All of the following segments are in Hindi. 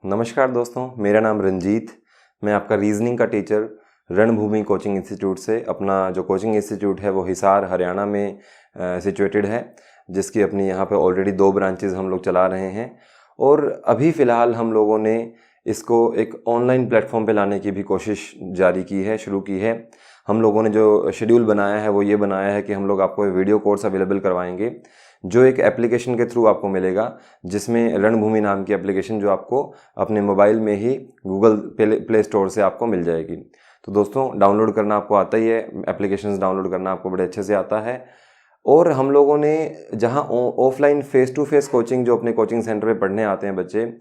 नमस्कार दोस्तों, मेरा नाम रंजीत। मैं आपका रीजनिंग का टीचर रणभूमि कोचिंग इंस्टीट्यूट से। अपना जो कोचिंग इंस्टीट्यूट है वो हिसार हरियाणा में सिचुएटेड है, जिसकी अपनी यहाँ पे ऑलरेडी 2 ब्रांचेस हम लोग चला रहे हैं। और अभी फ़िलहाल हम लोगों ने इसको एक ऑनलाइन प्लेटफॉर्म पे लाने की भी कोशिश जारी की है, शुरू की है। हम लोगों ने जो शेड्यूल बनाया है वो ये बनाया है कि हम लोग आपको वीडियो कोर्स अवेलेबल करवाएंगे, जो एक एप्लीकेशन के थ्रू आपको मिलेगा, जिसमें रणभूमि नाम की एप्लीकेशन जो आपको अपने मोबाइल में ही गूगल प्ले स्टोर से आपको मिल जाएगी। तो दोस्तों, डाउनलोड करना आपको आता ही है, एप्लीकेशंस डाउनलोड करना आपको बड़े अच्छे से आता है। और हम लोगों ने जहां offline face to face coaching जो अपने कोचिंग सेंटर पे पढ़ने आते हैं बच्चे,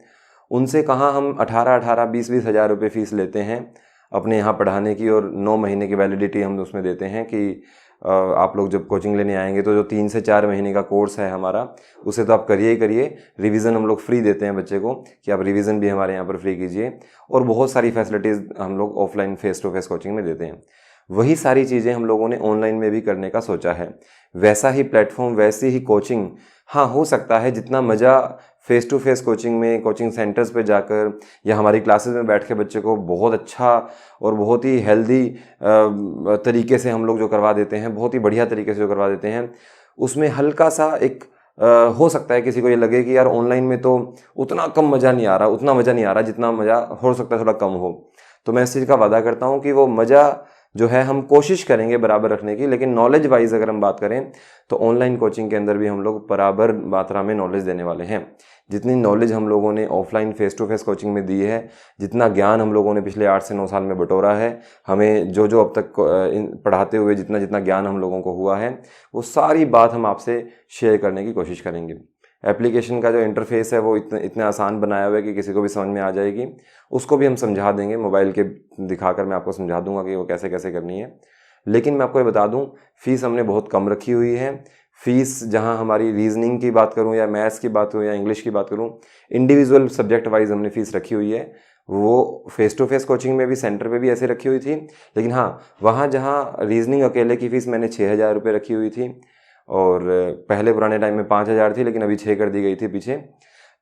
उनसे कहाँ हम 18-18, 20-20 हज़ार रुपये फ़ीस लेते हैं अपने यहाँ पढ़ाने की, और 9 महीने की वैलिडिटी हम उसमें देते हैं कि आप लोग जब कोचिंग लेने आएंगे तो जो 3 से 4 महीने का कोर्स है हमारा, उसे तो आप करिए ही करिए। रिवीजन हम लोग फ्री देते हैं बच्चे को कि आप रिवीजन भी हमारे यहाँ पर फ्री कीजिए। और बहुत सारी फैसिलिटीज़ हम लोग offline face to face coaching में देते हैं। वही सारी चीज़ें हम लोगों ने ऑनलाइन में भी करने का सोचा है। वैसा ही प्लेटफॉर्म, वैसी ही कोचिंग, हाँ हो सकता है जितना मज़ा फेस टू फेस कोचिंग में, कोचिंग सेंटर्स पे जाकर या हमारी क्लासेस में बैठ के बच्चे को बहुत अच्छा और बहुत ही हेल्दी तरीके से हम लोग जो करवा देते हैं, बहुत ही बढ़िया तरीके से जो करवा देते हैं, उसमें हल्का सा एक हो सकता है किसी को ये लगे कि यार ऑनलाइन में तो उतना कम मज़ा नहीं आ रहा, उतना मज़ा नहीं आ रहा जितना मज़ा हो सकता है थोड़ा कम हो। तो मैं इस चीज़ का वादा करता हूँ कि वो मज़ा जो है हम कोशिश करेंगे बराबर रखने की। लेकिन नॉलेज वाइज अगर हम बात करें तो ऑनलाइन कोचिंग के अंदर भी हम लोग बराबर मात्रा में नॉलेज देने वाले हैं। जितनी नॉलेज हम लोगों ने offline face to face coaching में दी है, जितना ज्ञान हम लोगों ने पिछले 8 से 9 साल में बटोरा है, हमें जो जो अब तक पढ़ाते हुए जितना जितना ज्ञान हम लोगों को हुआ है, वो सारी बात हम आपसे शेयर करने की कोशिश करेंगे। एप्लीकेशन का जो इंटरफेस है वो इतने आसान बनाया हुआ है कि किसी को भी समझ में आ जाएगी। उसको भी हम समझा देंगे, मोबाइल के दिखाकर मैं आपको समझा दूंगा कि वो कैसे कैसे करनी है। लेकिन मैं आपको ये बता दूं, फ़ीस हमने बहुत कम रखी हुई है। फ़ीस जहां हमारी रीजनिंग की बात करूं या मैथ्स की बात करूं या इंग्लिश की बात करूं, इंडिविजुअल सब्जेक्ट वाइज हमने फ़ीस रखी हुई है। वो फेस टू फेस कोचिंग में भी, सेंटर पे भी ऐसे रखी हुई थी। लेकिन हाँ, वहाँ जहाँ रीजनिंग अकेले की फ़ीस मैंने 6,000 रुपये रखी हुई थी, और पहले पुराने टाइम में 5,000 थी, लेकिन अभी 6 कर दी गई थी पीछे।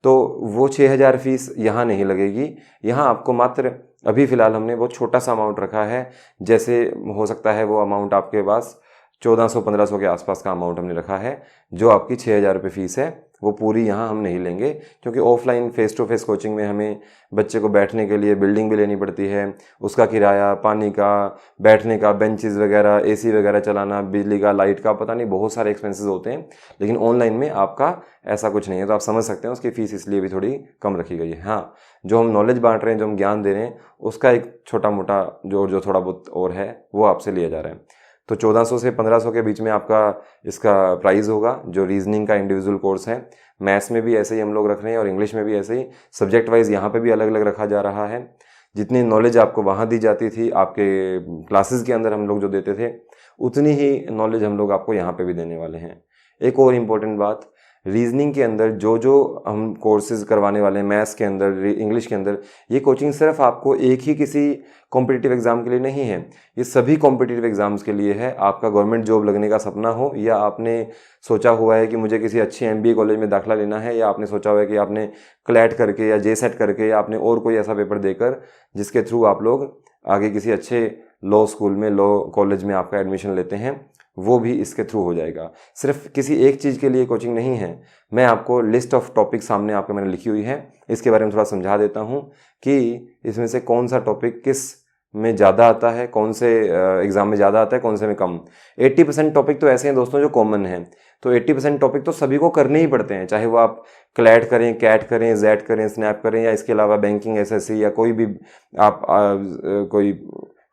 तो वो 6,000 फ़ीस यहाँ नहीं लगेगी। यहाँ आपको मात्र अभी फ़िलहाल हमने बहुत छोटा सा अमाउंट रखा है। जैसे हो सकता है वो अमाउंट आपके पास 1400-1500 के आसपास का अमाउंट हमने रखा है। जो आपकी 6,000 रुपये फ़ीस है वो पूरी यहाँ हम नहीं लेंगे, क्योंकि offline face to face coaching में हमें बच्चे को बैठने के लिए बिल्डिंग भी लेनी पड़ती है, उसका किराया, पानी का, बैठने का, बेंचेस वगैरह, एसी वगैरह चलाना, बिजली का, लाइट का, पता नहीं बहुत सारे एक्सपेंसेस होते हैं। लेकिन ऑनलाइन में आपका ऐसा कुछ नहीं है, तो आप समझ सकते हैं उसकी फ़ीस इसलिए भी थोड़ी कम रखी गई है। हाँ, जो हम नॉलेज बांट रहे हैं, जो हम ज्ञान दे रहे हैं, उसका एक छोटा मोटा जो थोड़ा बहुत और है वो आपसे लिया जा रहा है। तो 1400 से 1500 के बीच में आपका इसका प्राइस होगा, जो रीजनिंग का इंडिविजुअल कोर्स है। मैथ्स में भी ऐसे ही हम लोग रख रहे हैं और इंग्लिश में भी ऐसे ही, सब्जेक्ट वाइज यहाँ पे भी अलग अलग रखा जा रहा है। जितनी नॉलेज आपको वहाँ दी जाती थी, आपके क्लासेस के अंदर हम लोग जो देते थे, उतनी ही नॉलेज हम लोग आपको यहाँ पे भी देने वाले हैं। एक और इम्पोर्टेंट बात, रीजनिंग के अंदर जो जो हम कोर्सेज करवाने वाले हैं, मैथ्स के अंदर, इंग्लिश के अंदर, ये कोचिंग सिर्फ आपको एक ही किसी कॉम्पिटिटिव एग्ज़ाम के लिए नहीं है, ये सभी कॉम्पिटिटिव एग्ज़ाम्स के लिए है। आपका गवर्नमेंट जॉब लगने का सपना हो, या आपने सोचा हुआ है कि मुझे किसी अच्छे MBA कॉलेज में दाखिला लेना है, या आपने सोचा हुआ है कि आपने क्लैट करके या JSET करके या आपने और कोई ऐसा पेपर देकर जिसके थ्रू आप लोग आगे किसी अच्छे लॉ स्कूल में, लॉ कॉलेज में आपका एडमिशन लेते हैं, वो भी इसके थ्रू हो जाएगा। सिर्फ किसी एक चीज़ के लिए कोचिंग नहीं है। मैं आपको लिस्ट ऑफ टॉपिक सामने आपके मैंने लिखी हुई है, इसके बारे में थोड़ा समझा देता हूँ कि इसमें से कौन सा टॉपिक किस में ज़्यादा आता है, कौन से एग्ज़ाम में ज़्यादा आता है, कौन से में कम। 80% टॉपिक तो ऐसे हैं दोस्तों जो कॉमन हैं। तो 80% टॉपिक तो सभी को करने ही पड़ते हैं, चाहे वो आप क्लैट करें, कैट करें, जेट करें, स्नैप करें, या इसके अलावा बैंकिंग, SSC, या कोई भी आप कोई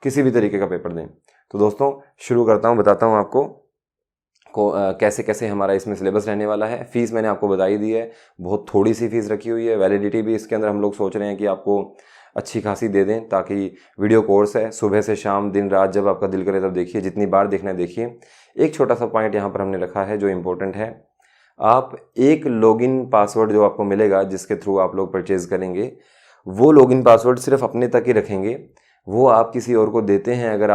किसी भी तरीके का पेपर दें। तो दोस्तों, शुरू करता हूँ, बताता हूँ आपको कैसे कैसे हमारा इसमें सिलेबस रहने वाला है। फ़ीस मैंने आपको बता ही दी है, बहुत थोड़ी सी फ़ीस रखी हुई है। वैलिडिटी भी इसके अंदर हम लोग सोच रहे हैं कि आपको अच्छी खासी दे दें, ताकि वीडियो कोर्स है, सुबह से शाम, दिन रात, जब आपका दिल करे तब देखिए, जितनी बार देखना है देखिए। एक छोटा सा पॉइंट यहाँ पर हमने रखा है जो इम्पोर्टेंट है, आप एक लॉगिन पासवर्ड जो आपको मिलेगा, जिसके थ्रू आप लोग परचेज़ करेंगे, वो लॉगिन पासवर्ड सिर्फ अपने तक ही रखेंगे। वो आप किसी और को देते हैं, अगर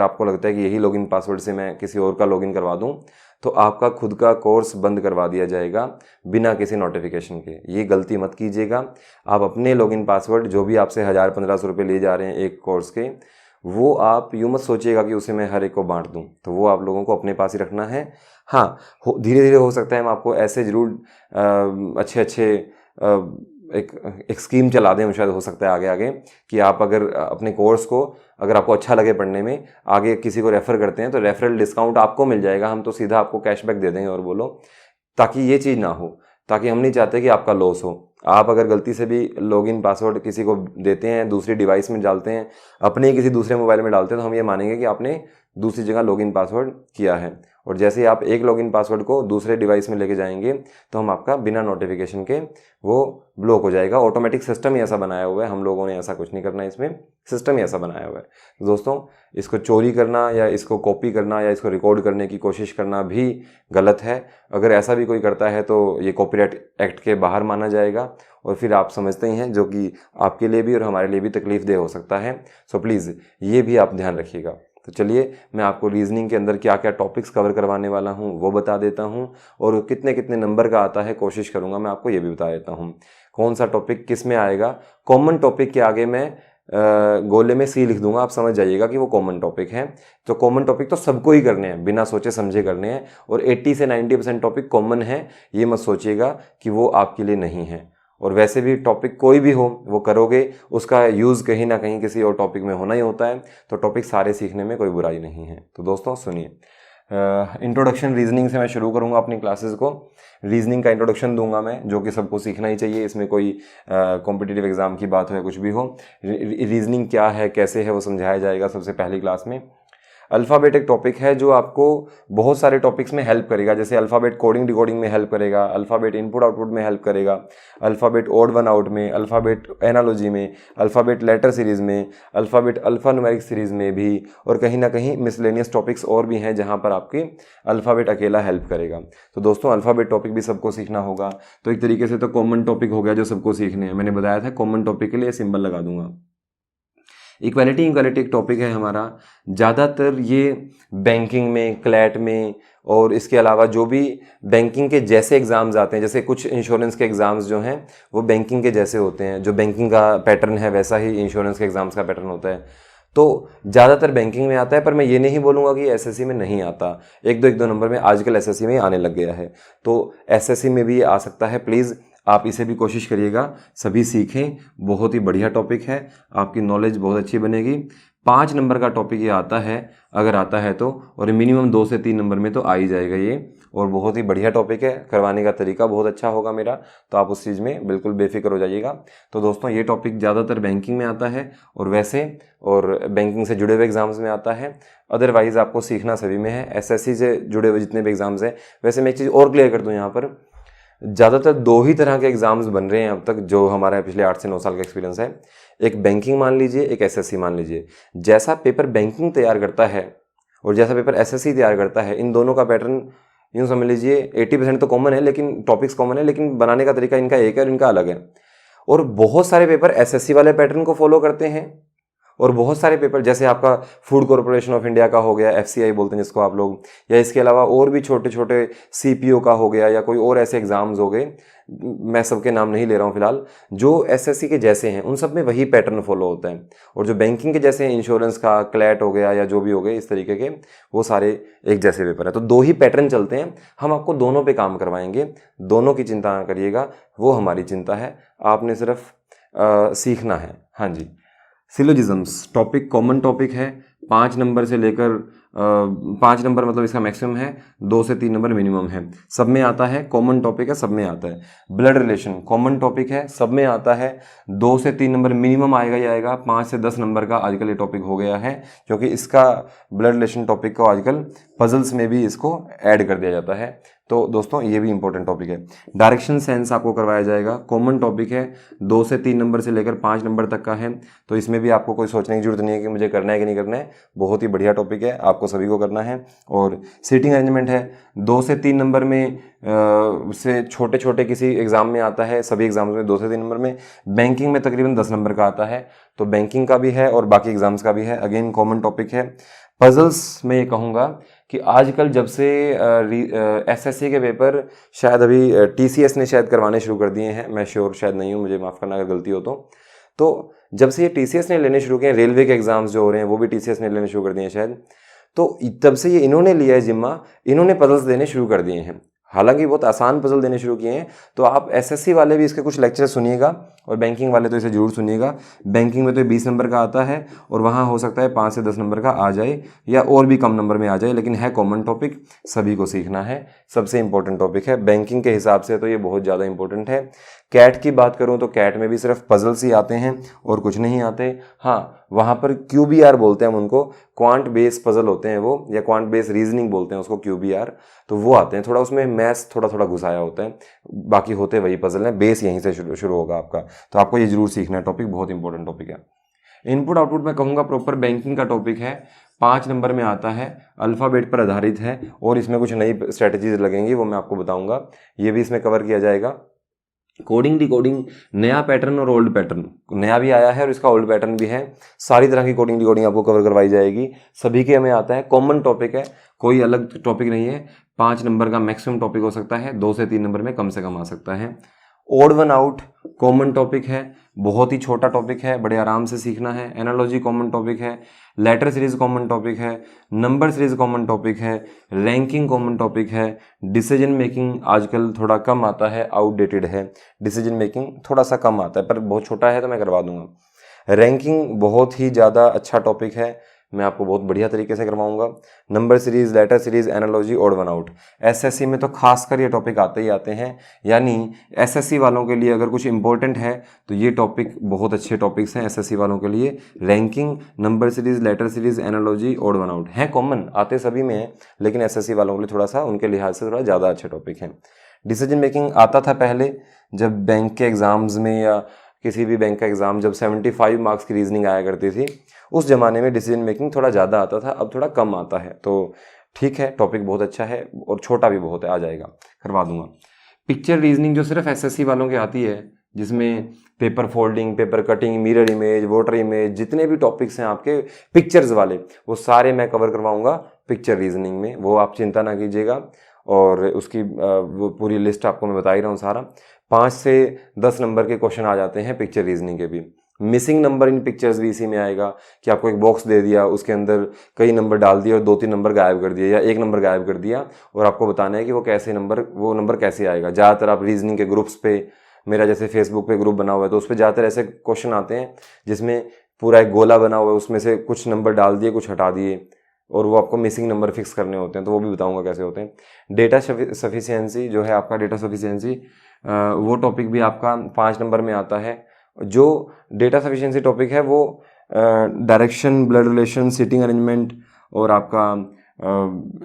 आपको लगता है कि यही लॉगिन पासवर्ड से मैं किसी और का लॉगिन करवा दूं, तो आपका खुद का कोर्स बंद करवा दिया जाएगा बिना किसी नोटिफिकेशन के। ये गलती मत कीजिएगा। आप अपने लॉगिन पासवर्ड जो भी आपसे 1000-1500 रुपये लिए जा रहे हैं एक कोर्स के, वो आप यूँ मत सोचिएगा कि उसे मैं हर एक को बांट दूँ, तो वो आप लोगों को अपने पास ही रखना है। हाँ, धीरे धीरे हो सकता है हम आपको ऐसे ज़रूर अच्छे एक स्कीम चला दें, शायद हो सकता है आगे आगे कि आप अगर अपने कोर्स को, अगर आपको अच्छा लगे पढ़ने में, आगे किसी को रेफ़र करते हैं तो रेफरल डिस्काउंट आपको मिल जाएगा, हम तो सीधा आपको कैशबैक दे देंगे और बोलो, ताकि ये चीज़ ना हो, ताकि हम नहीं चाहते कि आपका लॉस हो। आप अगर गलती से भी लॉगिन पासवर्ड किसी को देते हैं, दूसरी डिवाइस में डालते हैं, अपने ही किसी दूसरे मोबाइल में डालते हैं, तो हम ये मानेंगे कि आपने दूसरी जगह लॉगिन पासवर्ड किया है। और जैसे ही आप एक लॉगिन पासवर्ड को दूसरे डिवाइस में लेके जाएंगे तो हम आपका बिना नोटिफिकेशन के वो ब्लॉक हो जाएगा। ऑटोमेटिक सिस्टम ही ऐसा बनाया हुआ है, हम लोगों ने ऐसा कुछ नहीं करना, इसमें सिस्टम ही ऐसा बनाया हुआ है। तो दोस्तों, इसको चोरी करना या इसको कॉपी करना या इसको रिकॉर्ड करने की कोशिश करना भी गलत है। अगर ऐसा भी कोई करता है तो ये कॉपीराइट एक्ट के बाहर माना जाएगा और फिर आप समझते ही हैं, जो कि आपके लिए भी और हमारे लिए भी तकलीफ दे हो सकता है। सो प्लीज़ ये भी आप ध्यान रखिएगा। तो चलिए, मैं आपको रीजनिंग के अंदर क्या क्या टॉपिक्स कवर करवाने वाला हूँ वो बता देता हूँ, और कितने कितने नंबर का आता है कोशिश करूँगा मैं आपको ये भी बता देता हूँ। कौन सा टॉपिक किस में आएगा, कॉमन टॉपिक के आगे मैं गोले में सी लिख दूंगा, आप समझ जाइएगा कि वो कॉमन टॉपिक है। तो कॉमन टॉपिक तो सबको ही करने हैं, बिना सोचे समझे करने हैं, और 80 से 90% टॉपिक कॉमन है, ये मत सोचिएगा कि वो आपके लिए नहीं है। और वैसे भी टॉपिक कोई भी हो वो करोगे, उसका यूज़ कहीं ना कहीं किसी और टॉपिक में होना ही होता है, तो टॉपिक सारे सीखने में कोई बुराई नहीं है। तो दोस्तों सुनिए, इंट्रोडक्शन रीजनिंग से मैं शुरू करूंगा अपनी क्लासेस को। रीजनिंग का इंट्रोडक्शन दूंगा मैं, जो कि सबको सीखना ही चाहिए, इसमें कोई कॉम्पिटिटिव एग्जाम की बात हो या कुछ भी हो, रीजनिंग क्या है कैसे है वो समझाया जाएगा सबसे पहली क्लास में। अल्फ़ाबेट एक टॉपिक है जो आपको बहुत सारे टॉपिक्स में हेल्प करेगा, जैसे अल्फ़ाबेट कोडिंग डिकोडिंग में हेल्प करेगा, अल्फ़ाबेट इनपुट आउटपुट में हेल्प करेगा, अल्फ़ाबेट ओड वन आउट में, अल्फ़ाबेट एनालॉजी में, अल्फ़ाबेट लेटर सीरीज़ में, अल्फ़ाबेट अल्फ़ा न्यूमेरिक सीरीज़ में भी, और कहीं ना कहीं मिसलेनियस टॉपिक्स और भी हैं जहाँ पर आपकी अल्फ़ाबेट अकेला हेल्प करेगा। तो दोस्तों, अल्फ़ाबेट टॉपिक भी सबको सीखना होगा। तो एक तरीके से तो कॉमन टॉपिक हो गया जो सबको सीखने हैं। मैंने बताया था कॉमन टॉपिक के लिए सिंबल लगा दूंगा। इक्वालिटी एक टॉपिक है हमारा, ज़्यादातर ये बैंकिंग में, क्लैट में, और इसके अलावा जो भी बैंकिंग के जैसे एग्ज़ाम्स आते हैं, जैसे कुछ इंश्योरेंस के एग्ज़ाम्स जो हैं वो बैंकिंग के जैसे होते हैं, जो बैंकिंग का पैटर्न है वैसा ही इंश्योरेंस के एग्ज़ाम्स का पैटर्न होता है। तो ज़्यादातर बैंकिंग में आता है, पर मैं ये नहीं बोलूँगा कि एसएससी में नहीं आता। एक दो नंबर में आजकल एसएससी में आने लग गया है, तो एसएससी में भी आ सकता है। प्लीज़ आप इसे भी कोशिश करिएगा, सभी सीखें, बहुत ही बढ़िया टॉपिक है, आपकी नॉलेज बहुत अच्छी बनेगी। 5 नंबर का टॉपिक ये आता है, अगर आता है तो, और मिनिमम 2 से 3 नंबर में तो आ ही जाएगा ये, और बहुत ही बढ़िया टॉपिक है। करवाने का तरीका बहुत अच्छा होगा मेरा, तो आप उस चीज़ में बिल्कुल बेफिक्र हो जाइएगा। तो दोस्तों, ये टॉपिक ज़्यादातर बैंकिंग में आता है और बैंकिंग से जुड़े हुए एग्जाम्स में आता है। अदरवाइज़ आपको सीखना सभी में है, एसएससी से जुड़े हुए जितने भी एग्जाम्स हैं। वैसे मैं एक चीज़ और क्लियर कर दूँ यहाँ पर, ज़्यादातर 2 ही तरह के एग्जाम्स बन रहे हैं अब तक, जो हमारा पिछले 8 से 9 साल का एक्सपीरियंस है। एक बैंकिंग मान लीजिए, एक एसएससी मान लीजिए। जैसा पेपर बैंकिंग तैयार करता है और जैसा पेपर एसएससी तैयार करता है, इन दोनों का पैटर्न यूँ समझ लीजिए 80% तो कॉमन है, लेकिन टॉपिक्स कॉमन है, लेकिन बनाने का तरीका इनका एक है और इनका अलग है। और बहुत सारे पेपर एसएससी वाले पैटर्न को फॉलो करते हैं, और बहुत सारे पेपर जैसे आपका फूड कॉरपोरेशन ऑफ इंडिया का हो गया, एफसीआई बोलते हैं जिसको आप लोग, या इसके अलावा और भी छोटे छोटे सीपीओ का हो गया, या कोई और ऐसे एग्जाम्स हो गए, मैं सबके नाम नहीं ले रहा हूँ फिलहाल, जो एसएससी के जैसे हैं, उन सब में वही पैटर्न फॉलो होता है। और जो बैंकिंग के जैसे हैं, इंश्योरेंस का, क्लैट हो गया, या जो भी हो गए इस तरीके के, वो सारे एक जैसे पेपर हैं। तो 2 ही पैटर्न चलते हैं, हम आपको दोनों पे काम करवाएंगे, दोनों की चिंता ना करिएगा, वो हमारी चिंता है, आपने सिर्फ सीखना है। हाँ जी, सिलोजिज्म्स टॉपिक कॉमन टॉपिक है, 5 नंबर से लेकर 5 नंबर मतलब इसका मैक्सिमम है, 2 से 3 नंबर मिनिमम है, सब में आता है, कॉमन टॉपिक है, सब में आता है। ब्लड रिलेशन कॉमन टॉपिक है, सब में आता है, 2 से 3 नंबर मिनिमम आएगा ही आएगा, 5 से 10 नंबर का आजकल ये टॉपिक हो गया है, क्योंकि इसका ब्लड रिलेशन टॉपिक को आजकल पजल्स में भी इसको ऐड कर दिया जाता है। तो दोस्तों, ये भी इंपॉर्टेंट टॉपिक है। डायरेक्शन सेंस आपको करवाया जाएगा, कॉमन टॉपिक है, 2 से 3 नंबर से लेकर 5 नंबर तक का है, तो इसमें भी आपको कोई सोचने की जरूरत नहीं है कि मुझे करना है कि नहीं करना है, बहुत ही बढ़िया टॉपिक है, आप आपको सभी को करना है। और सीटिंग अरेंजमेंट है, 2 से 3 नंबर में से छोटे छोटे किसी एग्ज़ाम में आता है, सभी एग्जाम्स में 2 से 3 नंबर में। बैंकिंग में तकरीबन 10 नंबर का आता है, तो बैंकिंग का भी है और बाकी एग्जाम्स का भी है। अगेन कॉमन टॉपिक है। पजल्स में ये कहूँगा कि आजकल जब से एसएससी के पेपर शायद अभी टीसीएस ने शायद करवाने शुरू कर दिए हैं, मैं श्योर शायद नहीं हूँ, मुझे माफ़ करना अगर गलती हो तो जब से ये टीसीएस ने लेने शुरू किए, रेलवे के एग्जाम्स जो हो रहे हैं वो भी टीसीएस ने लेने शुरू कर दिए हैं शायद, तो तब से ये इन्होंने लिया है जिम्मा, इन्होंने पजल्स देने शुरू कर दिए हैं। हालांकि बहुत आसान पजल देने शुरू किए हैं, तो आप एसएससी वाले भी इसके कुछ लेक्चर सुनिएगा और बैंकिंग वाले तो इसे जरूर सुनिएगा। बैंकिंग में तो 20 नंबर का आता है और वहाँ हो सकता है 5 से 10 नंबर का आ जाए या और भी कम नंबर में आ जाए, लेकिन है कॉमन टॉपिक, सभी को सीखना है, सबसे इंपॉर्टेंट टॉपिक है बैंकिंग के हिसाब से, तो ये बहुत ज़्यादा इंपॉर्टेंट है। कैट की बात करूँ तो कैट में भी सिर्फ पजल्स ही आते हैं और कुछ नहीं आते। हाँ, वहाँ पर क्यूबीआर बोलते हैं हम उनको, क्वांट बेस पजल होते हैं वो, या क्वांट बेस रीजनिंग बोलते हैं उसको, क्यूबीआर, तो वो आते हैं। थोड़ा उसमें मैथ्स थोड़ा घुसाया होता है, बाकी होते वही पजल हैं, बेस यहीं से शुरू होगा आपका, तो आपको ये जरूर सीखना है, टॉपिक बहुत इंपॉर्टेंट टॉपिक है। इनपुट आउटपुट में कहूँगा प्रॉपर बैंकिंग का टॉपिक है, 5 नंबर में आता है, अल्फ़ाबेट पर आधारित है और इसमें कुछ नई स्ट्रेटजीज लगेंगी, वो मैं आपको बताऊंगा, ये भी इसमें कवर किया जाएगा। कोडिंग डिकोडिंग, नया पैटर्न और ओल्ड पैटर्न, नया भी आया है और इसका ओल्ड पैटर्न भी है, सारी तरह की कोडिंग डिकोडिंग आपको कवर करवाई जाएगी, सभी के हमें आता है, कॉमन टॉपिक है, कोई अलग टॉपिक नहीं है। 5 नंबर का मैक्सिमम टॉपिक हो सकता है, 2 से 3 नंबर में कम से कम आ सकता है। Odd one out common topic है, बहुत ही छोटा टॉपिक है, बड़े आराम से सीखना है। एनालॉजी कॉमन टॉपिक है, लेटर सीरीज कॉमन टॉपिक है, नंबर सीरीज कॉमन टॉपिक है, रैंकिंग कॉमन टॉपिक है। डिसीजन मेकिंग आजकल थोड़ा कम आता है, आउटडेटेड है, डिसीजन मेकिंग थोड़ा सा कम आता है, पर बहुत छोटा है तो मैं करवा दूंगा। रैंकिंग बहुत ही ज़्यादा अच्छा टॉपिक है, मैं आपको बहुत बढ़िया तरीके से करवाऊंगा। Number series, letter series, analogy, odd one out, SSC में तो खासकर ये टॉपिक आते ही आते हैं, यानी एसएससी वालों के लिए अगर कुछ इंपॉर्टेंट है तो ये टॉपिक बहुत अच्छे टॉपिक्स हैं एसएससी वालों के लिए। Ranking, number series, letter series, analogy, odd one out है कॉमन, आते सभी में है, लेकिन एसएससी वालों के लिए थोड़ा सा उनके लिहाज से थोड़ा ज़्यादा अच्छे टॉपिक हैं। डिसीजन मेकिंग आता था पहले, जब बैंक के एग्जाम्स में या किसी भी बैंक का एग्जाम जब 75 मार्क्स की रीजनिंग आया करती थी, उस जमाने में डिसीजन मेकिंग थोड़ा ज़्यादा आता था, अब थोड़ा कम आता है, तो ठीक है, टॉपिक बहुत अच्छा है और छोटा भी बहुत है, आ जाएगा, करवा दूंगा। पिक्चर रीजनिंग जो सिर्फ एसएससी वालों के आती है, जिसमें paper folding, paper cutting, mirror image, voter image, जितने भी टॉपिक्स हैं आपके पिक्चर्स वाले, वो सारे मैं कवर करवाऊंगा पिक्चर रीजनिंग में, वो आप चिंता ना कीजिएगा। और उसकी वो पूरी लिस्ट आपको मैं बता ही रहा हूँ सारा। 5 से 10 नंबर के क्वेश्चन आ जाते हैं पिक्चर रीजनिंग के भी। मिसिंग नंबर इन पिक्चर्स भी इसी में आएगा कि आपको एक बॉक्स दे दिया, उसके अंदर कई नंबर डाल दिए और 2-3 नंबर गायब कर दिए या 1 नंबर गायब कर दिया, और आपको बताना है कि वो नंबर कैसे आएगा। ज़्यादातर आप रीजनिंग के ग्रुप्स पे, मेरा जैसे फेसबुक पे ग्रुप बना हुआ है तो उस पर ज़्यादातर ऐसे क्वेश्चन आते हैं जिसमें पूरा एक गोला बना हुआ है, उसमें से कुछ नंबर डाल दिए, कुछ हटा दिए, और वो आपको मिसिंग नंबर फिक्स करने होते हैं, तो वो भी बताऊंगा कैसे होते हैं। डेटा सफिशिएंसी जो है आपका, डेटा सफिशिएंसी वो टॉपिक भी आपका 5 नंबर में आता है। जो डेटा सफिशिएंसी टॉपिक है वो direction, blood relation, seating arrangement और आपका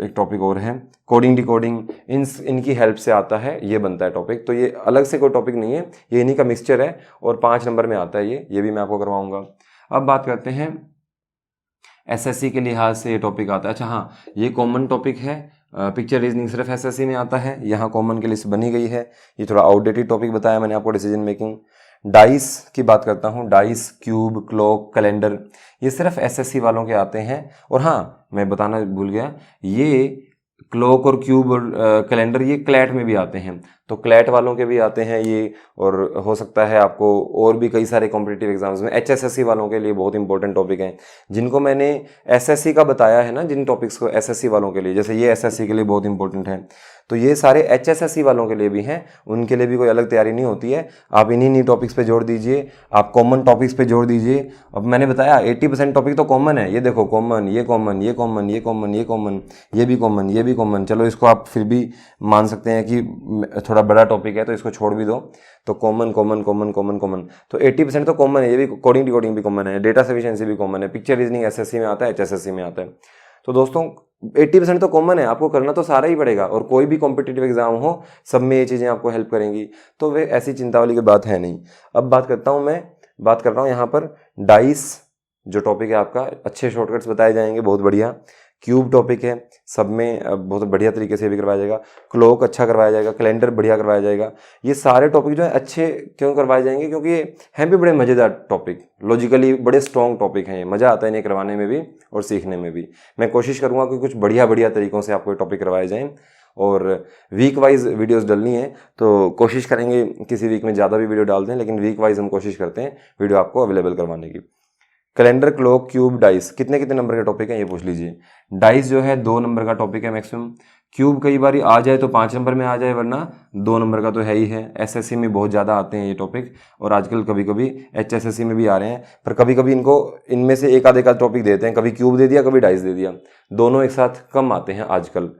एक टॉपिक और है कोडिंग डिकोडिंग, इनकी हेल्प से आता है, ये बनता है टॉपिक। तो ये अलग से कोई टॉपिक नहीं है, ये इन्हीं का मिक्सचर है और 5 नंबर में आता है ये भी मैं आपको करवाऊंगा। अब बात करते हैं एसएससी के लिहाज से ये टॉपिक आता है। अच्छा हाँ, ये कॉमन टॉपिक है, पिक्चर रीजनिंग सिर्फ एसएससी में आता है, यहाँ कॉमन की लिस्ट बनी गई है। ये थोड़ा आउटडेटेड टॉपिक बताया मैंने आपको, डिसीजन मेकिंग। डाइस की बात करता हूँ, डाइस, क्यूब, क्लॉक, कैलेंडर, ये सिर्फ एसएससी वालों के आते हैं। और हाँ, मैं बताना भूल गया, ये क्लॉक और क्यूब और कैलेंडर ये क्लैट में भी आते हैं, तो क्लैट वालों के भी आते हैं ये, और हो सकता है आपको और भी कई सारे कॉम्पिटिटिव एग्जाम्स में। एचएसएससी वालों के लिए बहुत इंपॉर्टेंट टॉपिक हैं, जिनको मैंने एसएससी का बताया है ना, जिन टॉपिक्स को एसएससी वालों के लिए, जैसे ये एसएससी के लिए बहुत इंपॉर्टेंट है, तो ये सारे एचएसएससी वालों के लिए भी हैं, उनके लिए भी कोई अलग तैयारी नहीं होती है। आप इन्हीं टॉपिक्स पे जोड़ दीजिए, आप कॉमन टॉपिक्स पे जोड़ दीजिए। अब मैंने बताया 80% टॉपिक तो कॉमन है, ये देखो कॉमन, ये कॉमन, ये कॉमन, ये कॉमन, ये कॉमन, ये भी कॉमन, ये भी कॉमन। चलो इसको आप फिर भी मान सकते हैं कि थोड़ा बड़ा टॉपिक है तो इसको छोड़ भी दो, तो common common common common common, तो 80% तो कॉमन है, ये भी कोडिंग डिकोडिंग भी कॉमन है, डेटा सफिशिएंसी भी कॉमन है, पिक्चर रीजनिंग एसएससी में आता है, एचएसएससी में आता है। तो दोस्तों 80% तो कॉमन है, आपको करना तो सारा ही पड़ेगा, और कोई भी कॉम्पिटिटिव एग्जाम हो सब में ये चीज़ें आपको हेल्प करेंगी, तो वे ऐसी चिंता वाली की बात है नहीं। अब बात कर रहा हूँ यहाँ पर डाइस जो टॉपिक है आपका, अच्छे शॉर्टकट्स बताए जाएंगे, बहुत बढ़िया। क्यूब टॉपिक है, सब में बहुत बढ़िया तरीके से भी करवाया जाएगा। क्लॉक अच्छा करवाया जाएगा, कैलेंडर बढ़िया करवाया जाएगा। ये सारे टॉपिक जो है अच्छे क्यों करवाए जाएंगे, क्योंकि ये हैं भी बड़े मज़ेदार टॉपिक, लॉजिकली बड़े स्ट्रॉन्ग टॉपिक हैं, ये मज़ा आता है इन्हें करवाने में भी और सीखने में भी। मैं कोशिश करूँगा कि कुछ बढ़िया बढ़िया तरीक़ों से आपको टॉपिक करवाए जाएँ, और वीक वाइज वीडियोस डलनी है तो कोशिश करेंगे किसी वीक में ज़्यादा भी वीडियो डाल दें, लेकिन वीक वाइज हम कोशिश करते हैं वीडियो आपको अवेलेबल करवाने की। कैलेंडर, क्लॉक, क्यूब, डाइस कितने कितने नंबर के टॉपिक हैं ये पूछ लीजिए। डाइस जो है 2 नंबर का टॉपिक है मैक्सिमम। क्यूब कई बार आ जाए तो 5 नंबर में आ जाए, वरना 2 नंबर का तो है ही है। एसएससी में बहुत ज़्यादा आते हैं ये टॉपिक, और आजकल कभी कभी एचएसएससी में भी आ रहे हैं, पर कभी कभी इनको इनमें से एक आधे टॉपिक देते हैं, कभी क्यूब दे दिया कभी डाइस दे दिया, दोनों एक साथ कम आते हैं आजकल।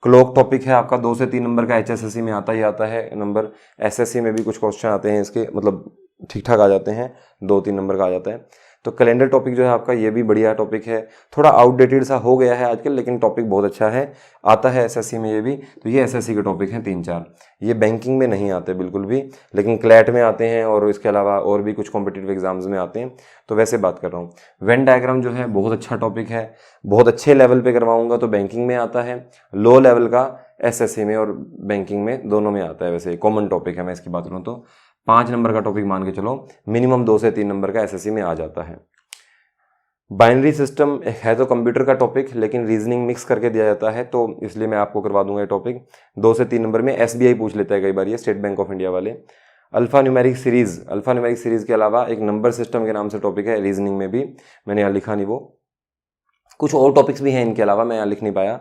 क्लॉक टॉपिक है आपका 2 से 3 नंबर का, एचएसएससी में आता ही आता है नंबर, एसएससी में भी कुछ क्वेश्चन आते हैं इसके, मतलब ठीक ठाक आ जाते हैं, 2-3 नंबर का आ जाता है। तो कैलेंडर टॉपिक जो है आपका ये भी बढ़िया टॉपिक है, थोड़ा आउटडेटेड सा हो गया है आजकल, लेकिन टॉपिक बहुत अच्छा है, आता है एसएससी में ये भी। तो ये एसएससी के टॉपिक हैं 3-4, ये बैंकिंग में नहीं आते बिल्कुल भी, लेकिन क्लैट में आते हैं और इसके अलावा और भी कुछ कॉम्पिटिटिव एग्जाम्स में आते हैं, तो वैसे बात कर रहा हूँ। वेन डायग्राम जो है बहुत अच्छा टॉपिक है, बहुत अच्छे लेवल पे करवाऊंगा तो बैंकिंग में आता है, लो लेवल का एसएससी में और बैंकिंग में दोनों में आता है। वैसे कॉमन टॉपिक है, मैं इसकी बात करूँ तो 5 नंबर का टॉपिक मान के चलो, मिनिमम 2 से 3 नंबर का एसएससी में आ जाता है। बाइनरी सिस्टम है तो कंप्यूटर का टॉपिक, लेकिन रीजनिंग मिक्स करके दिया जाता है, तो इसलिए मैं आपको करवा दूंगा ये टॉपिक। 2 से 3 नंबर में एसबीआई पूछ लेता है कई बार, ये स्टेट बैंक ऑफ इंडिया वाले। अल्फा न्यूमेरिक सीरीज के अलावा एक नंबर सिस्टम के नाम से टॉपिक है रीजनिंग में भी, मैंने यहाँ लिखा नहीं, वो कुछ और टॉपिक्स भी हैं इनके अलावा, मैं यहाँ लिख नहीं पाया।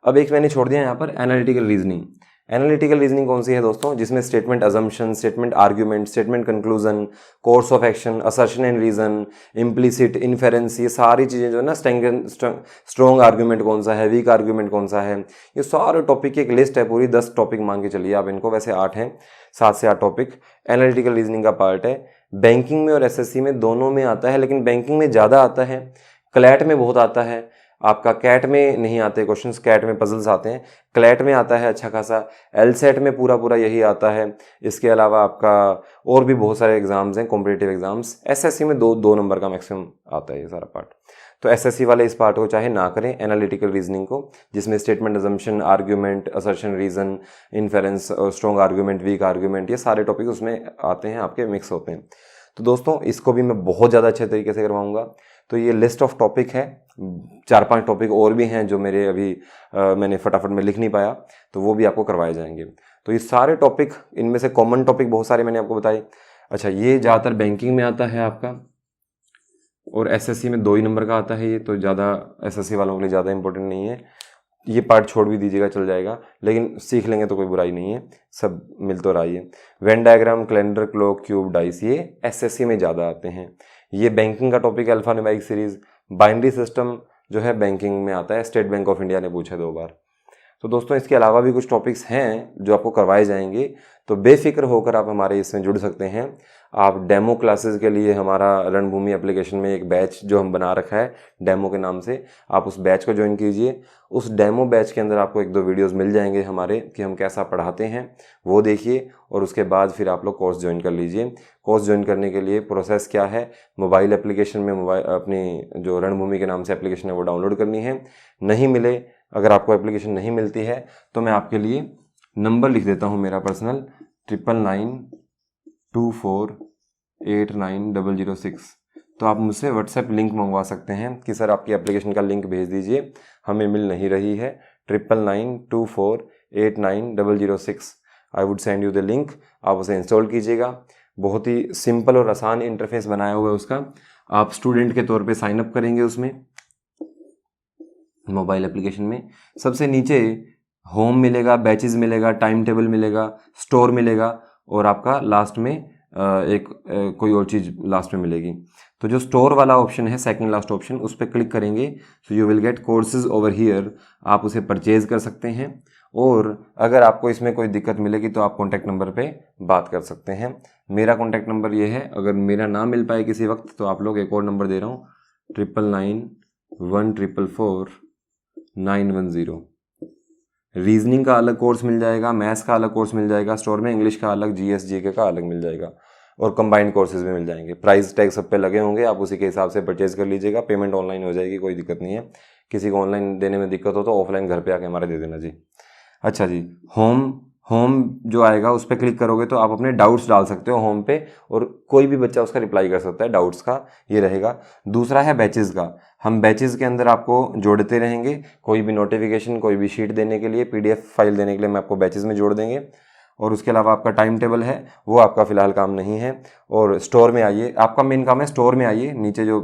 अब एक मैंने छोड़ दिया यहाँ पर एनालिटिकल रीजनिंग। एनालिटिकल रीजनिंग कौन सी है दोस्तों, जिसमें statement assumption, statement argument, statement conclusion, course of action, assertion and reason, implicit, inference, ये सारी चीज़ें जो है ना, स्ट्रॉन्ग आर्ग्यूमेंट कौन सा है, वीक आर्ग्यूमेंट कौन सा है, ये सारे टॉपिक की एक लिस्ट है पूरी, 10 टॉपिक मान के चलिए आप इनको, वैसे 8 हैं, 7 से 8 टॉपिक एनालिटिकल रीजनिंग का पार्ट है। बैंकिंग में और एसएससी में दोनों में आता है, लेकिन बैंकिंग में ज़्यादा आता है, क्लैट में बहुत आता है आपका, कैट में नहीं आते क्वेश्चंस, कैट में पजल्स आते हैं, क्लैट में आता है अच्छा खासा, एलसेट में पूरा पूरा यही आता है। इसके अलावा आपका और भी बहुत सारे एग्जाम्स हैं, कॉम्पिटिटिव एग्जाम्स। एसएससी में 2 नंबर का मैक्सिमम आता है ये सारा पार्ट, तो एसएससी वाले इस पार्ट को चाहे ना करें, एनालिटिकल रीजनिंग को, जिसमें statement assumption, argument, assertion, reason, inference, strong argument, weak argument, ये सारे टॉपिक उसमें आते हैं, आपके मिक्स होते हैं। तो दोस्तों इसको भी मैं बहुत ज़्यादा अच्छे तरीके से करवाऊंगा। तो ये लिस्ट ऑफ टॉपिक है, 4-5 टॉपिक और भी हैं जो मेरे अभी मैंने फटाफट में लिख नहीं पाया, तो वो भी आपको करवाए जाएंगे। तो ये सारे टॉपिक, इनमें से कॉमन टॉपिक बहुत सारे मैंने आपको बताए। अच्छा, ये ज़्यादातर बैंकिंग में आता है आपका, और एसएससी में 2 ही नंबर का आता है ये, तो ज़्यादा एसएससी वालों के लिए ज़्यादा इंपॉर्टेंट नहीं है, ये पार्ट छोड़ भी दीजिएगा चल जाएगा, लेकिन सीख लेंगे तो कोई बुराई नहीं है, सब मिल तो रहा है। Venn diagram, calendar, clock, cube, dice, ये एसएससी में ज़्यादा आते हैं। ये बैंकिंग का टॉपिक है, alpha numeric series. Binary system जो है बैंकिंग में आता है, स्टेट बैंक ऑफ इंडिया ने पूछा 2 बार। तो दोस्तों इसके अलावा भी कुछ टॉपिक्स हैं जो आपको करवाए जाएंगे, तो बेफिक्र होकर आप हमारे इसमें जुड़ सकते हैं। आप डेमो क्लासेस के लिए हमारा रणभूमि एप्लीकेशन में एक बैच जो हम बना रखा है डेमो के नाम से, आप उस बैच को ज्वाइन कीजिए। उस डेमो बैच के अंदर आपको 1-2 वीडियोस मिल जाएंगे हमारे, कि हम कैसा पढ़ाते हैं, वो देखिए, और उसके बाद फिर आप लोग कोर्स ज्वाइन कर लीजिए। कोर्स ज्वाइन करने के लिए प्रोसेस क्या है, मोबाइल एप्लीकेशन में अपनी जो रणभूमि के नाम से एप्लीकेशन है वो डाउनलोड करनी है। नहीं मिले, अगर आपको एप्लीकेशन नहीं मिलती है, तो मैं आपके लिए नंबर लिख देता हूँ मेरा पर्सनल, 9992489006। तो आप मुझसे व्हाट्सएप लिंक मंगवा सकते हैं कि सर आपकी एप्लीकेशन का लिंक भेज दीजिए, हमें मिल नहीं रही है। 9992489006, I would send you the link, आप उसे इंस्टॉल कीजिएगा। बहुत ही सिंपल और आसान इंटरफेस बनाया हुआ है उसका। आप स्टूडेंट के तौर पे साइन अप करेंगे उसमें, मोबाइल एप्लीकेशन में सबसे नीचे होम मिलेगा, बैचेस मिलेगा, टाइम टेबल मिलेगा, स्टोर मिलेगा, और आपका लास्ट में कोई और चीज़ लास्ट में मिलेगी। तो जो स्टोर वाला ऑप्शन है, सेकंड लास्ट ऑप्शन, उस पर क्लिक करेंगे तो you will get courses over here, आप उसे परचेज कर सकते हैं। और अगर आपको इसमें कोई दिक्कत मिलेगी तो आप कॉन्टैक्ट नंबर पे बात कर सकते हैं। मेरा कॉन्टैक्ट नंबर ये है, अगर मेरा ना मिल पाए किसी वक्त तो आप लोग एक और नंबर दे रहा हूँ, 9991444910। रीजनिंग का अलग कोर्स मिल जाएगा, मैथ्स का अलग कोर्स मिल जाएगा स्टोर में, इंग्लिश का अलग, जीएस जीके का अलग मिल जाएगा, और कंबाइंड कोर्सेज भी मिल जाएंगे। प्राइस टैग सब पे लगे होंगे, आप उसी के हिसाब से परचेज कर लीजिएगा, पेमेंट ऑनलाइन हो जाएगी, कोई दिक्कत नहीं है। किसी को ऑनलाइन देने में दिक्कत हो तो ऑफलाइन घर पे आके हमारे दे देना जी। अच्छा जी, होम होम जो आएगा उस पर क्लिक करोगे तो आप अपने डाउट्स डाल सकते हो होम पे, और कोई भी बच्चा उसका रिप्लाई कर सकता है डाउट्स का, ये रहेगा। दूसरा है बैचेस का, हम बैचेस के अंदर आपको जोड़ते रहेंगे, कोई भी नोटिफिकेशन, कोई भी शीट देने के लिए, पीडीएफ फाइल देने के लिए हम आपको बैचेस में जोड़ देंगे। और उसके अलावा आपका टाइम टेबल है वो आपका फ़िलहाल काम नहीं है। और स्टोर में आइए, आपका मेन काम है स्टोर में आइए, नीचे जो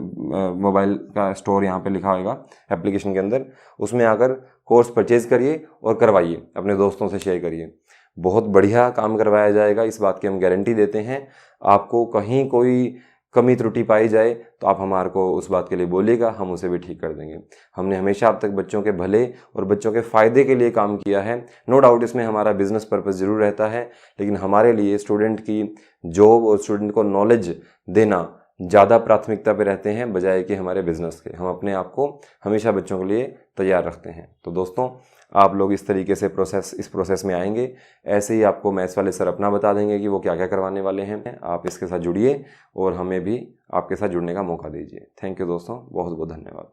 मोबाइल का स्टोर यहाँ पे लिखा होगा एप्लीकेशन के अंदर, उसमें आकर कोर्स परचेज करिए और करवाइए, अपने दोस्तों से शेयर करिए। बहुत बढ़िया काम करवाया जाएगा, इस बात की हम गारंटी देते हैं। आपको कहीं कोई कमी त्रुटि पाई जाए तो आप हमारे को उस बात के लिए बोलिएगा, हम उसे भी ठीक कर देंगे। हमने हमेशा अब तक बच्चों के भले और बच्चों के फ़ायदे के लिए काम किया है। नो डाउट इसमें हमारा बिजनेस पर्पस ज़रूर रहता है, लेकिन हमारे लिए स्टूडेंट की जॉब और स्टूडेंट को नॉलेज देना ज़्यादा प्राथमिकता पे रहते हैं बजाय कि हमारे बिजनेस के। हम अपने आप को हमेशा बच्चों के लिए तैयार रखते हैं। तो दोस्तों, आप लोग इस तरीके से इस प्रोसेस में आएंगे, ऐसे ही आपको मैथ्स वाले सर अपना बता देंगे कि वो क्या क्या करवाने वाले हैं। आप इसके साथ जुड़िए और हमें भी आपके साथ जुड़ने का मौका दीजिए। थैंक यू दोस्तों, बहुत बहुत धन्यवाद।